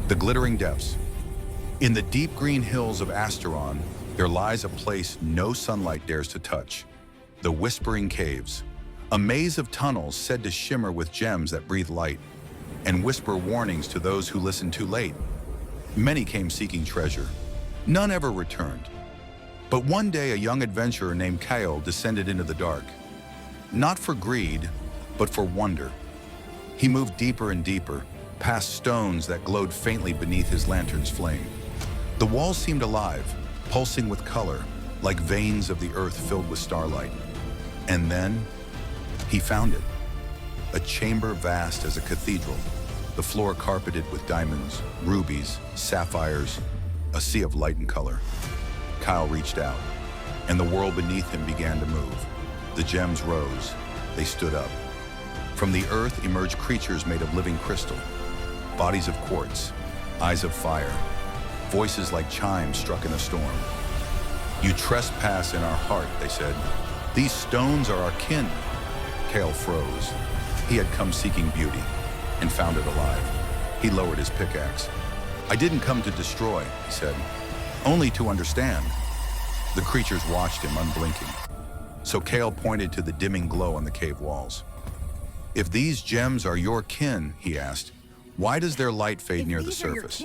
The glittering depths. In the deep green hills of Asteron, there lies a place no sunlight dares to touch. The Whispering Caves. A maze of tunnels said to shimmer with gems that breathe light and whisper warnings to those who listen too late. Many came seeking treasure. None ever returned. But one day a young adventurer named Kyle descended into the dark. Not for greed, but for wonder. He moved deeper and deeper, past stones that glowed faintly beneath his lantern's flame. The walls seemed alive, pulsing with color, like veins of the earth filled with starlight. And then, he found it. A chamber vast as a cathedral, the floor carpeted with diamonds, rubies, sapphires, a sea of light and color. Kyle reached out, and the world beneath him began to move. The gems rose, they stood up. From the earth emerged creatures made of living crystal, bodies of quartz, eyes of fire, voices like chimes struck in a storm. "You trespass in our heart," they said. "These stones are our kin." Kale froze. He had come seeking beauty and found it alive. He lowered his pickaxe. "I didn't come to destroy," he said, "only to understand." The creatures watched him unblinking. So Kale pointed to the dimming glow on the cave walls. "If these gems are your kin," he asked, "why does their light fade near the surface?"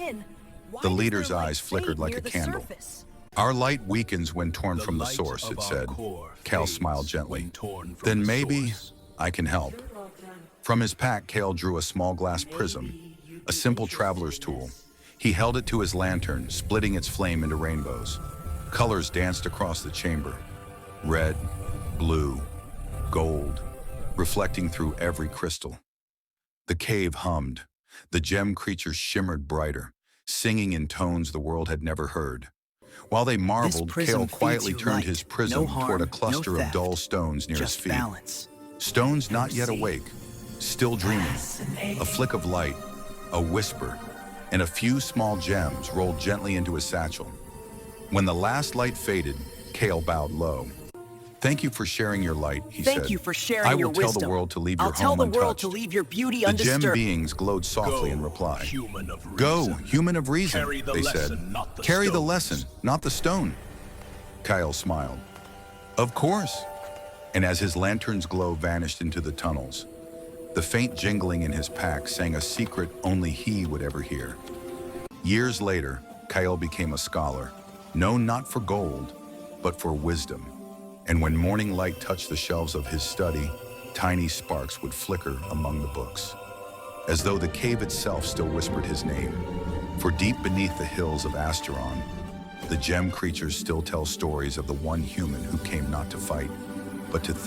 The leader's eyes flickered like a candle. "Our light weakens when torn from the source," it said. Kale smiled gently. "Then maybe I can help." From his pack, Kale drew a small glass prism, a simple traveler's tool. He held it to his lantern, splitting its flame into rainbows. Colors danced across the chamber. Red, blue, gold, reflecting through every crystal. The cave hummed. The gem creatures shimmered brighter, singing in tones the world had never heard. While they marveled, Kale quietly turned his prism toward a cluster of dull stones near his feet. Stones not yet awake, still dreaming. A flick of light, a whisper, and a few small gems rolled gently into his satchel. When the last light faded, Kale bowed low. "Thank you for sharing your light," he said. "Thank you for sharing your wisdom. I will tell the world to leave your I'll tell home the untouched." world to leave your beauty The undisturbed. gem beings glowed softly in reply. Human of "Go, reason. human of reason," Carry the they lesson, said. not the "Carry the stones." lesson, not the stone." Kyle smiled. "Of course." And as his lantern's glow vanished into the tunnels, the faint jingling in his pack sang a secret only he would ever hear. Years later, Kyle became a scholar, known not for gold, but for wisdom. And when morning light touched the shelves of his study, tiny sparks would flicker among the books, as though the cave itself still whispered his name. For deep beneath the hills of Asteron, the gem creatures still tell stories of the one human who came not to fight, but to think.